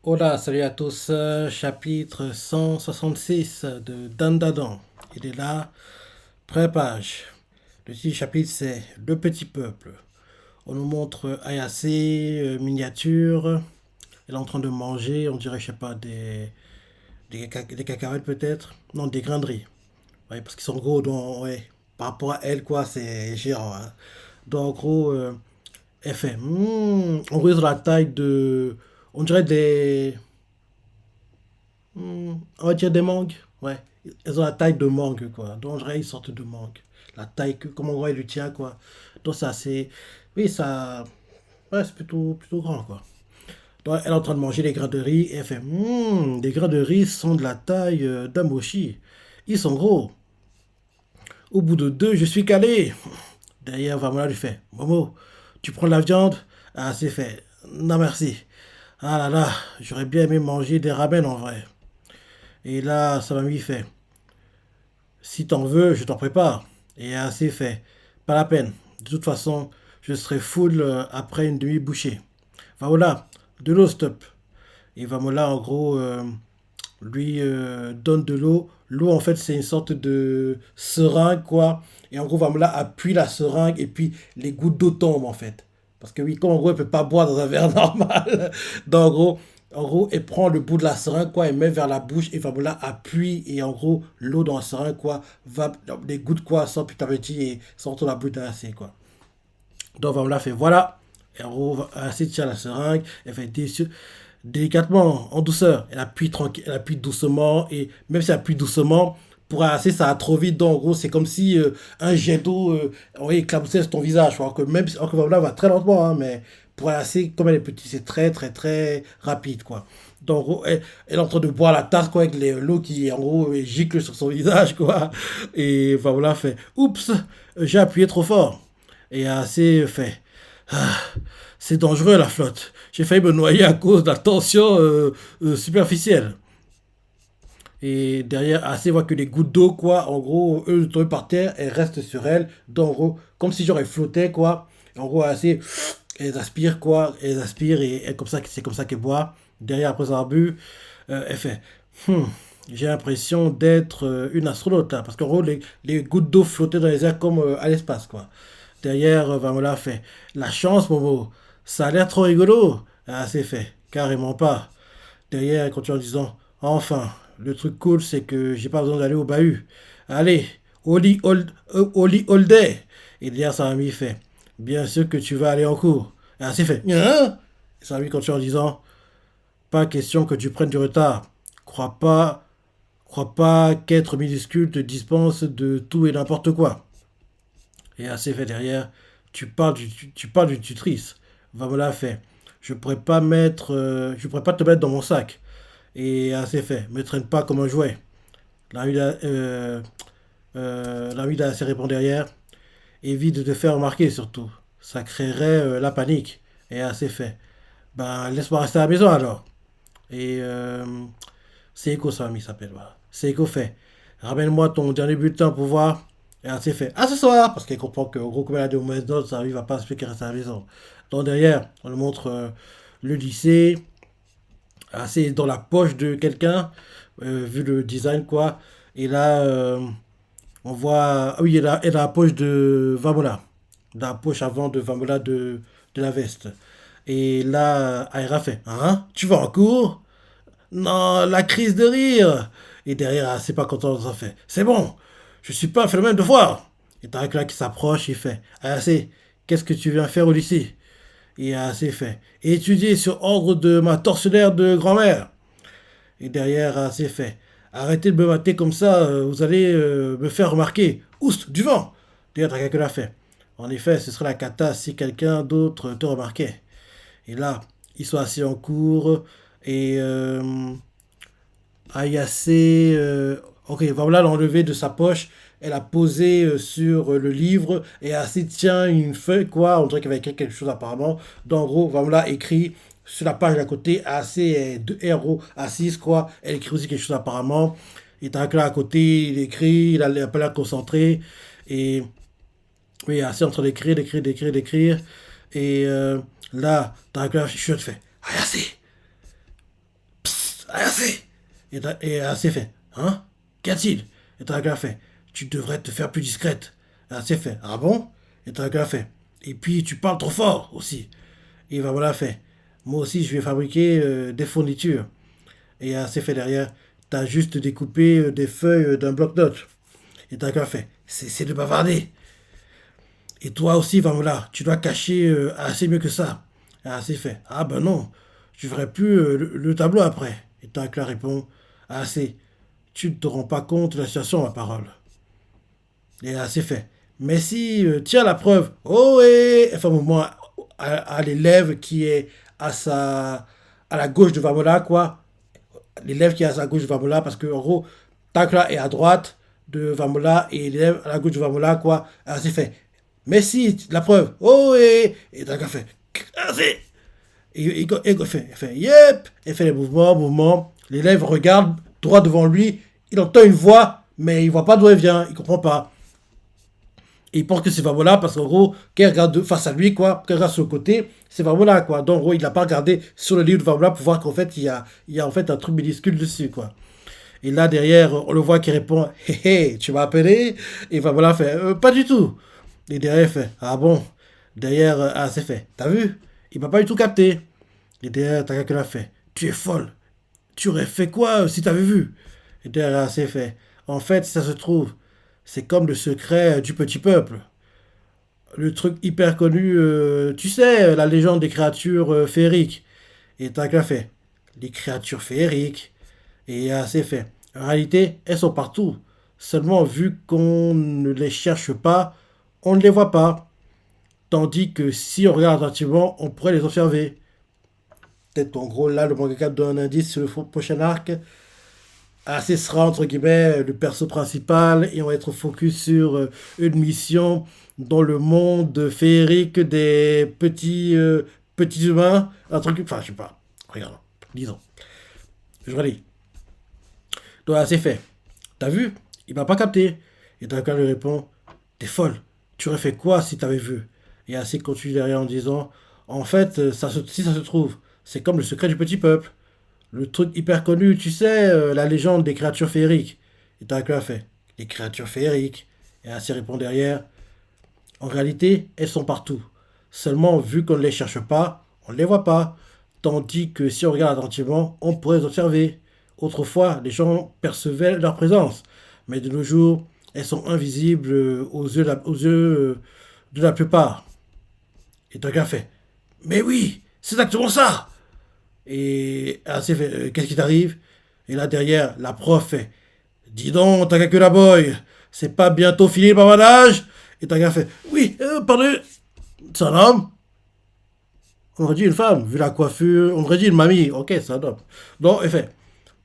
Hola, salut à tous, chapitre 166 de Dandadan. Il est là, première page. Le petit chapitre c'est Le Petit Peuple. On nous montre Ayase, miniature. Elle est en train de manger, on dirait, je sais pas, des cacahuètes peut-être. Non, des grains de riz. Ouais, parce qu'ils sont gros, donc, ouais. Par rapport à elle, quoi, c'est géant, hein. Donc, en gros, elle fait. On gros, ils ont la taille de. On dirait des. On va dire des mangues. Ouais. Elles ont la taille de mangue, quoi. Donc, je dirais une sorte de mangue. La taille que, comme on voit, le tien, quoi. Donc, ça, c'est. Oui, ça. Ouais, c'est plutôt grand, quoi. Donc, elle est en train de manger les grains de riz et elle fait les grains de riz sont de la taille d'un mochi. Ils sont gros. Au bout de deux, je suis calé. Derrière, Vamola lui fait Momo, tu prends de la viande? Ah, c'est fait. Non, merci. Ah là là, j'aurais bien aimé manger des ramen en vrai. Et là, sa mamie fait Si t'en veux, je t'en prépare. Et assez fait. Pas la peine. De toute façon, je serai full après une demi-bouchée. Va voilà, de l'eau, stop. Et Vamola, en gros, lui donne de l'eau. L'eau, en fait, c'est une sorte de seringue, quoi. Et en gros, Vamola appuie la seringue et puis les gouttes d'eau tombent, en fait. Parce que oui, comme en gros, elle peut pas boire dans un verre normal. Donc, en gros, elle prend le bout de la seringue, quoi, elle met vers la bouche et Vamola appuie. Et en gros, l'eau dans la seringue, quoi, va, les gouttes, quoi, sortent petit à petit et sortent de la bouche d'Assé, quoi. Donc, Vamola fait voilà. Et en gros, Assé tient la seringue, elle fait délicatement, en douceur. Elle appuie tranquille, elle appuie doucement et même si elle appuie doucement, pour assez ça va trop vite. Donc en gros, c'est comme si un jet d'eau éclaboussait sur ton visage. Alors que même si encore là va très lentement, hein, mais pour assez, comme elle est petite, c'est très très très rapide quoi. Donc en gros, elle est en train de boire la tasse quoi avec l'eau qui en gros gicle sur son visage quoi. Et enfin, voilà fait oups, j'ai appuyé trop fort. Et assez fait ah, c'est dangereux la flotte. J'ai failli me noyer à cause de la tension superficielle. Et derrière, assez voit que les gouttes d'eau, quoi, en gros, eux tombent par terre et restent sur elle. Donc, en gros, comme si genre elles flottaient, quoi. En gros, assez, elles aspirent, quoi. Elles aspirent et comme ça, c'est comme ça qu'elles boivent. Derrière, après avoir bu, elle fait Hmm, j'ai l'impression d'être une astronaute, hein, parce qu'en gros, les gouttes d'eau flottaient dans les airs comme à l'espace, quoi. Derrière, Vamola fait la chance, Momo. Ça a l'air trop rigolo. Ah, c'est fait. Carrément pas. Derrière, elle continue en disant enfin, le truc cool, c'est que j'ai pas besoin d'aller au bahut. Allez, au lit all day. Et derrière, sa amie fait bien sûr que tu vas aller en cours. Et ainsi fait hein. Et sa amie continue en disant pas question que tu prennes du retard. Crois pas, crois pas qu'être minuscule te dispense de tout et n'importe quoi. Et assez fait derrière, tu parles d'une tutrice. Va me la faire. Je pourrais pas te mettre dans mon sac. Et assez fait. Me traîne pas comme un jouet. L'ami d'Assez répond derrière. Évite de te faire remarquer surtout. Ça créerait la panique. Et assez fait. Ben, laisse-moi rester à la maison alors. Et Seiko, son ami s'appelle. Voilà. Seiko fait. Ramène-moi ton dernier bulletin pour voir. Et assez fait. À ce soir. Parce qu'elle comprend que, en gros, comme elle a des mauvaises notes, ça ne va pas se faire qu'elle reste à la maison. Donc derrière, on lui montre le lycée. Assez dans la poche de quelqu'un. Vu le design, quoi. Et là, on voit. Ah oui, elle a la poche de Vamola. La poche avant de Vamola de la veste. Et là, Aira fait Hein? Tu vas en cours? Non, la crise de rire. Et derrière, c'est pas content, ça fait C'est bon, je suis pas un phénomène de voir. Et t'as un là qui s'approche, il fait Ah, c'est, qu'est-ce que tu viens faire au lycée? Et assez fait Étudier sur ordre de ma tortionnaire de grand-mère. Et derrière, c'est fait Arrêtez de me mater comme ça, vous allez me faire remarquer. Oust, du vent. Derrière, t'as quelqu'un l'a fait. En effet, ce serait la cata si quelqu'un d'autre te remarquait. Et là, ils sont assis en cours et Ayase, ok, voilà l'enlever de sa poche. Elle a posé sur le livre et Ayase tient une feuille, quoi. On dirait qu'elle va écrire quelque chose apparemment. Donc, en gros, voilà écrit sur la page d'à côté, Ayase est de héros assise, quoi. Elle écrit aussi quelque chose apparemment. Et t'as là à côté, il écrit, il a pas l'air concentré. Et oui, Ayase est en train d'écrire, d'écrire, d'écrire, d'écrire. Et là, t'as là, je te fais Ayase, Ayase. Et Ayase fait, hein? Qu'y a-t-il? Et Tanaka fait, tu devrais te faire plus discrète. Ayase fait, ah bon? Et Tanaka fait, et puis tu parles trop fort aussi. Et voilà fait, moi aussi je vais fabriquer des fournitures. Et Ayase fait derrière, t'as juste découpé des feuilles d'un bloc-notes. Et Tanaka fait, c'est de bavarder. Et toi aussi, Vamola, tu dois cacher assez mieux que ça. Et assez fait. Ah ben non, je ferai plus le tableau après. Et Takla répond. Assez, tu ne te rends pas compte de la situation, ma parole. Et assez fait. Mais si, tiens la preuve. Oh et elle fait un mouvement à l'élève qui est à la gauche de Vamola, quoi. L'élève qui est à sa gauche de Vamola, parce que en gros, Takla est à droite de Vamola et l'élève à la gauche de Vamola, quoi. Alors c'est fait. Mais si, la preuve. Oh, et Takla fait. Ah, c'est. Il fait yep. Il fait les mouvements. L'élève regarde droit devant lui. Il entend une voix, mais il voit pas d'où elle vient. Il comprend pas. Et il pense que c'est Vamola parce qu'en gros, quand il regarde face à lui, quoi, quand il regarde sur le côté, c'est Vamola, quoi. Donc, en gros, il n'a pas regardé sur le livre de Vamola pour voir qu'en fait, il y a en fait un truc minuscule dessus, quoi. Et là, derrière, on le voit qui répond, hé hé, tu m'as appelé? Et Vamola fait, pas du tout. Et derrière, il fait, ah bon? Derrière, ah, c'est fait. T'as vu? Il m'a pas du tout capté. Et derrière, Takakura fait, tu es folle. Tu aurais fait quoi si t'avais vu? Et derrière, ah, c'est fait. En fait, si ça se trouve, c'est comme le secret du petit peuple. Le truc hyper connu, tu sais, la légende des créatures féeriques. Et Takakura fait, les créatures féeriques. Et c'est fait. En réalité, elles sont partout. Seulement, vu qu'on ne les cherche pas, on ne les voit pas. Tandis que si on regarde attentivement, on pourrait les observer. Peut-être en gros, là, le mangaka donne un indice sur le prochain arc. Ah, ce sera entre guillemets le perso principal et on va être focus sur une mission dans le monde féerique des petits humains. Un truc, enfin, je sais pas. Regarde, disons. Je relis. Donc, c'est fait. T'as vu? Il m'a pas capté. Et Dracar lui répond, t'es folle. Tu aurais fait quoi si t'avais vu? Et ainsi continue derrière en disant, en fait, si ça se trouve, c'est comme le secret du petit peuple. Le truc hyper connu, tu sais, la légende des créatures féeriques. Et Dracar fait, les créatures féeriques. Et ainsi répond derrière, en réalité, elles sont partout. Seulement, vu qu'on ne les cherche pas, on ne les voit pas. Tandis que si on regarde attentivement, on pourrait les observer. Autrefois, les gens percevaient leur présence. Mais de nos jours, elles sont invisibles aux yeux de la plupart. Et Toga fait, mais oui, c'est exactement ça. Et ainsi fait, qu'est-ce qui t'arrive? Et là derrière, la prof fait, dis donc, Takakura Boy, c'est pas bientôt fini le bavardage? Et Taga fait, oui, pardon, c'est un homme? On aurait dit une femme, vu la coiffure, on aurait dit une mamie, ok, c'est un homme. Donc, il fait,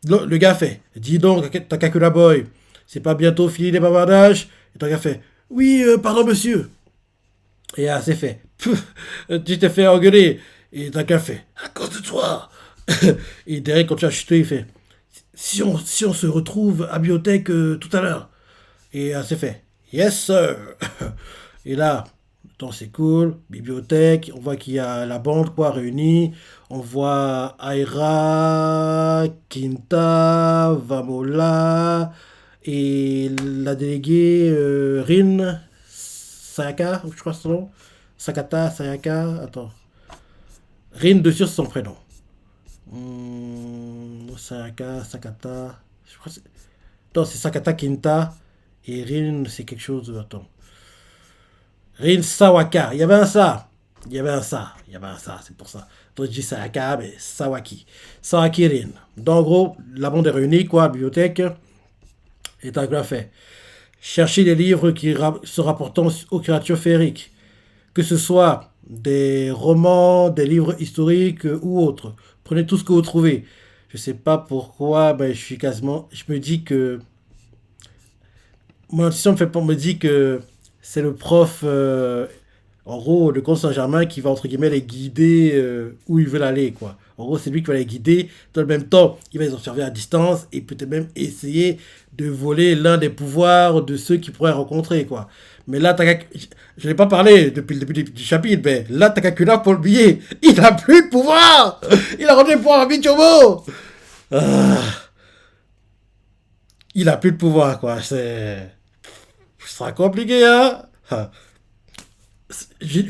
le gars fait, dis donc, Takakura Boy, c'est pas bientôt fini les bavardages? Et Taga fait, oui, pardon monsieur. Et là, c'est fait, tu t'es fait engueuler. Et Taga fait, à cause de toi. Et Derek continue à chuter, il fait, si on se retrouve à bibliothèque tout à l'heure. Et c'est fait. Yes, sir. Et là, le temps c'est cool. Bibliothèque. On voit qu'il y a la bande quoi réunie. On voit Aira, Kinta, Vamola et la déléguée Rin Sayaka, je crois son nom. Sakata, Sayaka. Attends. Rin dessus c'est son prénom. Sayaka, Sakata. Je crois que c'est. Non, c'est Sakata Kinta. Et Rin, c'est quelque chose de. Attends. Rin Sawaka. Il y avait un ça. Il y avait un ça. Il y avait un ça, c'est pour ça. Donc je dis Sayaka, mais Sawaki. Sawaki Rin. Donc en gros, la bande est réunie, quoi, bibliothèque. Et t'as quoi fait? Chercher des livres qui se rapportant aux créatures féeriques. Que ce soit des romans, des livres historiques ou autres. Prenez tout ce que vous trouvez. Je sais pas pourquoi, ben, je suis quasiment. Je me dis que mon intuition me dit que c'est le prof, en gros, le comte Saint-Germain qui va, entre guillemets, les guider où ils veulent aller, quoi. En gros, c'est lui qui va les guider. Dans le même temps, il va les observer à distance et peut-être même essayer de voler l'un des pouvoirs de ceux qu'il pourrait rencontrer, quoi. Mais là, je n'ai pas parlé depuis le début du chapitre, mais là, Takakura, pour le billet, il n'a plus de pouvoir. Il a rendu le pouvoir à Michomo. Ah, il a plus de pouvoir, quoi. C'est. Ce sera compliqué, hein? Ah, je-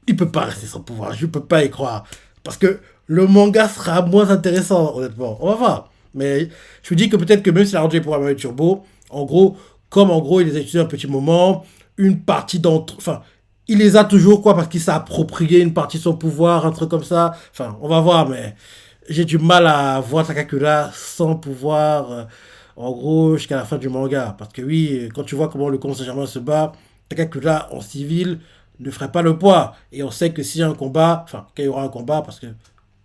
il peut pas rester sans pouvoir. Je peux pas y croire. Parce que le manga sera moins intéressant, honnêtement. On va voir. Mais je me dis que peut-être que même s'il a rendu les pouvoirs avec Turbo, en gros, comme en gros, il les a utilisés un petit moment, une partie d'entre. Enfin, il les a toujours, quoi, parce qu'il s'est approprié une partie de son pouvoir, un truc comme ça. Enfin, on va voir, mais j'ai du mal à voir Takakura sans pouvoir, en gros, jusqu'à la fin du manga. Parce que oui, quand tu vois comment le Conseil Saint-Germain se bat, Takakura en civil ne ferait pas le poids. Et on sait que s'il y a un combat, enfin, qu'il y aura un combat, parce que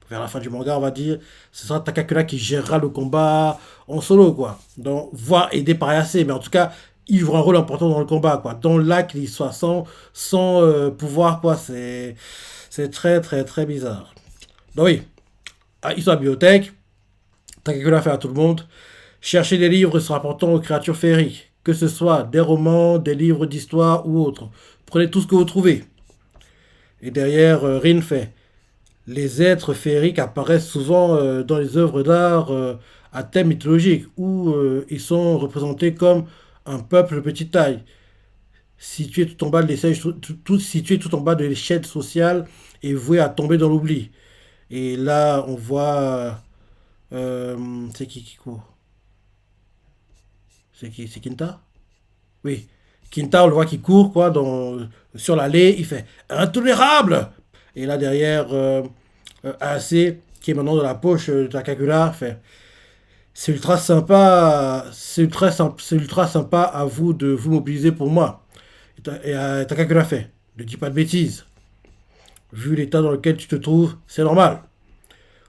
vers la fin du manga, on va dire, ce sera Takakura qui gérera le combat en solo, quoi. Donc, voire aidé par Ayase, mais en tout cas, il joue un rôle important dans le combat, quoi. Dans là qu'il soit sans pouvoir, quoi, c'est très, très, très bizarre. Donc oui, ils sont à la bibliothèque, Takakura fait à tout le monde. Cherchez des livres se rapportant aux créatures féeriques, que ce soit des romans, des livres d'histoire ou autres. Prenez tout ce que vous trouvez. Et derrière, Rin fait les êtres féeriques apparaissent souvent dans les œuvres d'art à thème mythologique, où ils sont représentés comme un peuple de petite taille, situé tout en bas de l'échelle situé tout en bas de l'échelle sociale et voué à tomber dans l'oubli. Et là, on voit. C'est qui court? C'est qui? C'est Kinta? Oui. Kinta, on le voit qui court, quoi, sur l'allée. Il fait intolérable! Et là, derrière, AC, qui est maintenant dans la poche de Takakura, fait c'est ultra sympa, c'est ultra sympa à vous de vous mobiliser pour moi. Et Takakura fait ne dis pas de bêtises. Vu l'état dans lequel tu te trouves, c'est normal.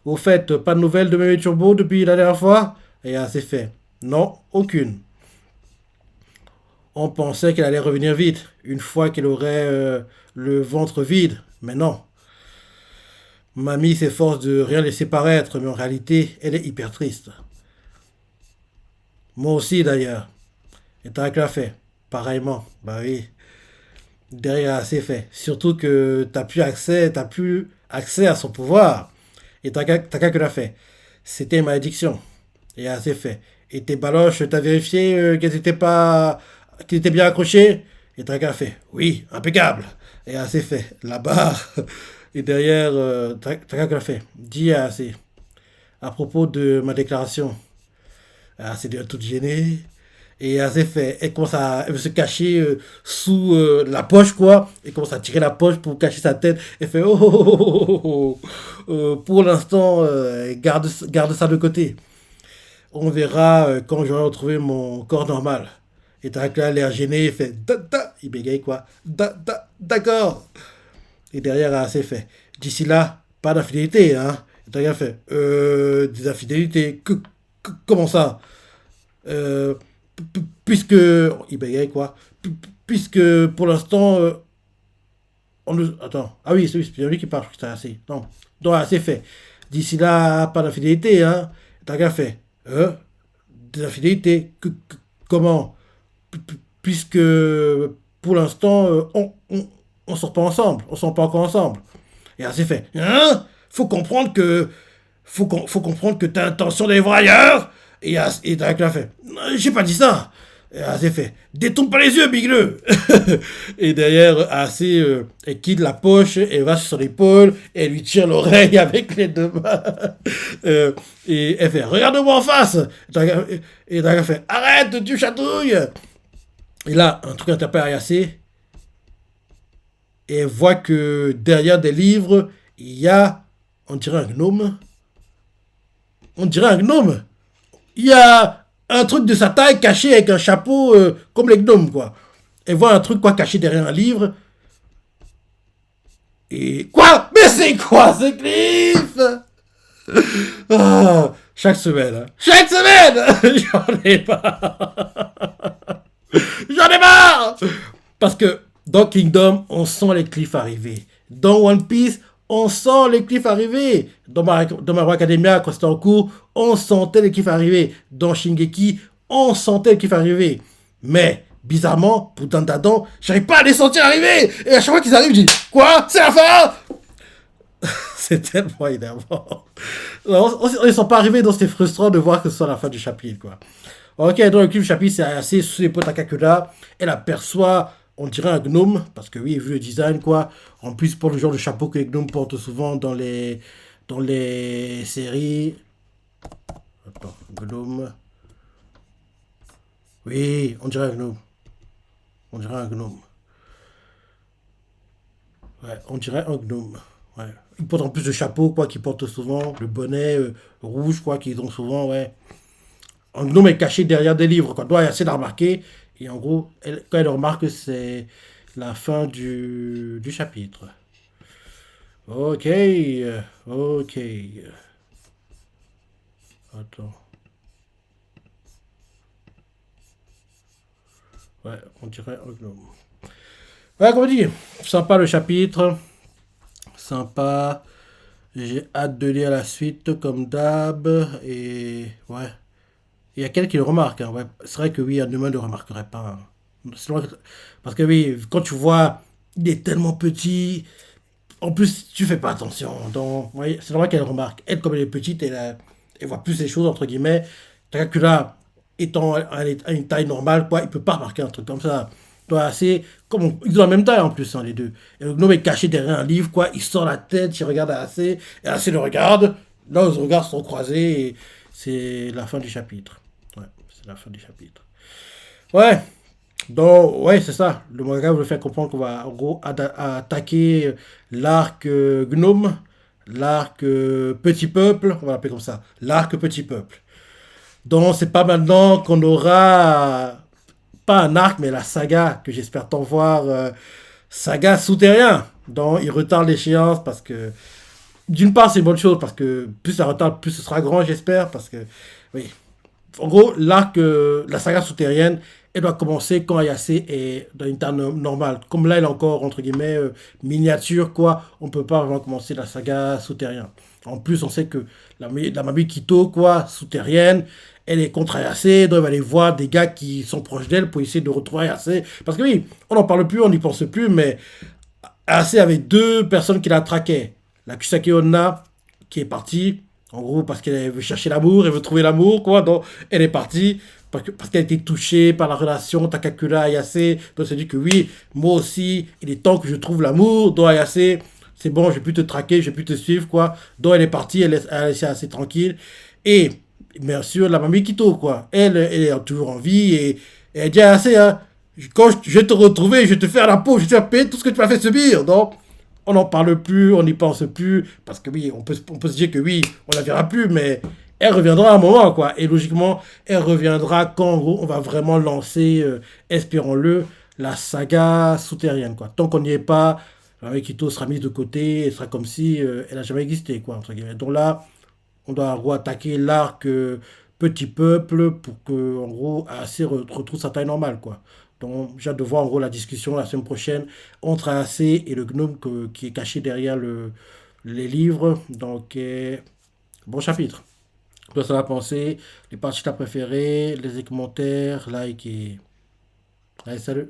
Au fait, pas de nouvelles de Mémé Turbo depuis la dernière fois? Et c'est fait. Non, aucune. On pensait qu'elle allait revenir vite, une fois qu'elle aurait le ventre vide. Mais non. Mamie s'efforce de rien laisser paraître, mais en réalité, elle est hyper triste. Moi aussi d'ailleurs. Et t'as que l'a fait. Pareillement. Bah oui. Derrière, c'est fait. Surtout que t'as plus accès à son pouvoir. Et t'as que l'a fait. C'était une malédiction. Et assez fait. Et tes baloches, t'as vérifié qu'elles étaient bien accrochées? Et t'as qu'à fait. Oui, impeccable. Et assez fait. Là-bas. Et derrière, t'as qu'à fait. Dis assez. À propos de ma déclaration. Ah, c'est déjà toute gênée. Et elle s'est fait, elle veut se cacher sous la poche, quoi. Elle commence à tirer la poche pour cacher sa tête. Elle fait, oh, oh, oh, oh, oh, oh, pour l'instant, garde ça de côté. On verra quand j'aurai retrouvé mon corps normal. Et t'as là l'air gêné, il fait, il bégaye, quoi. D'accord. Et derrière, elle s'est fait, d'ici là, pas d'infidélité, hein. Et t'as fait, des infidélités, comment ça? Euh, puisque il bégaye quoi, puisque pour l'instant attends, ah oui c'est lui qui parle, c'est assez, non, donc assez fait, d'ici là pas d'infidélité, hein, t'as qu'à fait, des infidélités, comment, puisque pour l'instant on sort pas ensemble, on sort pas encore ensemble, et assez fait, hein, faut comprendre que faut comprendre que t'as l'intention d'aller voir ailleurs. Et Drake l'a fait. J'ai pas dit ça. Et assez fait. Détourne pas les yeux, bigleux. Et derrière, assez, elle quitte la poche, elle va sur son épaule, et elle lui tire l'oreille avec les deux mains. Et elle fait, regarde-moi en face. Et Drake fait, arrête, tu chatouilles. Et là, un truc interpelle Ayase, et elle voit que derrière des livres, il y a, on dirait un gnome. On dirait un gnome. Il y a un truc de sa taille caché avec un chapeau comme les gnomes, quoi. Elle voit un truc, quoi, caché derrière un livre. Et quoi? Mais c'est quoi ce Cliff? Ah, chaque semaine, hein. Chaque semaine. J'en ai marre. J'en ai marre. Parce que dans Kingdom, on sent les cliffs arriver. Dans One Piece, on sent les cliffs arriver. Dans My Hero Academia, quand c'était en cours, on sentait les cliffs arriver. Dans Shingeki, on sentait les cliffs arriver. Mais, bizarrement, pour Dandadan, j'arrive pas à les sentir arriver. Et à chaque fois qu'ils arrivent, je dis, quoi? C'est la fin. C'est tellement énervant. Ils ne sont pas arrivés, donc c'était frustrant de voir que ce soit la fin du chapitre, quoi. Ok, donc le chapitre, c'est assez sous les potes à Kakula. Elle aperçoit, on dirait un gnome, parce que oui, vu le design, quoi. En plus, pour le genre de chapeau que les gnomes portent souvent dans les séries. Attends, gnome. Oui, on dirait un gnome. On dirait un gnome. Ouais, on dirait un gnome. Ouais. Ils portent en plus le chapeau, quoi, qu'ils portent souvent. Le bonnet rouge, quoi, qu'ils ont souvent, ouais. Un gnome est caché derrière des livres, quoi. Doit essayer de la remarquer. Et en gros, quand elle remarque, c'est la fin du chapitre. Ok, ok. Attends. Ouais, on dirait un gnome. Ouais, comme on dit, sympa le chapitre. Sympa. J'ai hâte de lire la suite comme d'hab. Et ouais. Il y a quelqu'un qui le remarque, hein, ouais. C'est vrai que oui, un humain ne le remarquerait pas, hein. Parce que oui, quand tu vois, il est tellement petit. En plus, tu fais pas attention. Donc, ouais, c'est normal qu'elle remarque. Elle, comme elle est petite, elle voit plus les choses, entre guillemets. Dracula, étant à une taille normale, quoi, il peut pas remarquer un truc comme ça. Toi, c'est comme ils ont la même taille en plus, hein, les deux. Et le gnome est caché derrière un livre, quoi. Il sort la tête, il regarde assez, et assez le regarde. Là, les regards sont croisés, et c'est la fin du chapitre. Ouais, c'est la fin du chapitre. Ouais, donc, ouais, c'est ça. Le manga veut faire comprendre qu'on va en gros attaquer l'arc gnome, l'arc petit peuple, on va l'appeler comme ça, l'arc petit peuple. Donc, c'est pas maintenant qu'on aura pas un arc, mais la saga que j'espère t'en voir, saga souterrain. Donc, il retarde l'échéance parce que, d'une part, c'est une bonne chose parce que plus ça retarde, plus ce sera grand, j'espère, parce que, oui, en gros, l'arc, la saga souterraine, elle doit commencer quand Ayase est dans une taille normale. Comme là, elle est encore, entre guillemets, miniature, quoi. On ne peut pas vraiment commencer la saga souterraine. En plus, on sait que la mamie Kito, quoi, souterraine, elle est contre Ayase, donc elle va aller voir des gars qui sont proches d'elle pour essayer de retrouver Ayase. Parce que oui, on n'en parle plus, on n'y pense plus, mais Ayase avait deux personnes qui la traquaient. La Kusake Onna, qui est partie, en gros, parce qu'elle veut chercher l'amour, elle veut trouver l'amour, quoi. Donc, elle est partie parce qu'elle a été touchée par la relation Takakura Ayase. Donc, elle s'est dit que oui, moi aussi, il est temps que je trouve l'amour. Donc, Ayase, c'est bon, je vais plus te traquer, je vais plus te suivre, quoi. Donc, elle est partie, elle a laissé assez tranquille. Et, bien sûr, la mamie Kito, quoi. Elle est toujours en vie et elle dit assez, hein. Quand je vais te retrouver, je vais te faire la peau, je vais te faire payer tout ce que tu m'as fait subir. Donc, on n'en parle plus, on n'y pense plus, parce que oui, on peut se dire que oui, on la verra plus, mais elle reviendra à un moment, quoi. Et logiquement, elle reviendra quand, en gros, on va vraiment lancer, espérons-le, la saga souterraine, quoi. Tant qu'on n'y est pas, Kito sera mise de côté, elle sera comme si elle n'a jamais existé, quoi, entre guillemets. Donc là, on doit en gros attaquer l'arc petit peuple pour que, en gros, AC retrouve sa taille normale, quoi. Donc, j'ai hâte de voir en gros la discussion la semaine prochaine entre AC et le gnome qui est caché derrière les livres. Donc, bon chapitre. Toi, ça va penser, les parties que t'as préférées, les commentaires, like et. Allez, salut!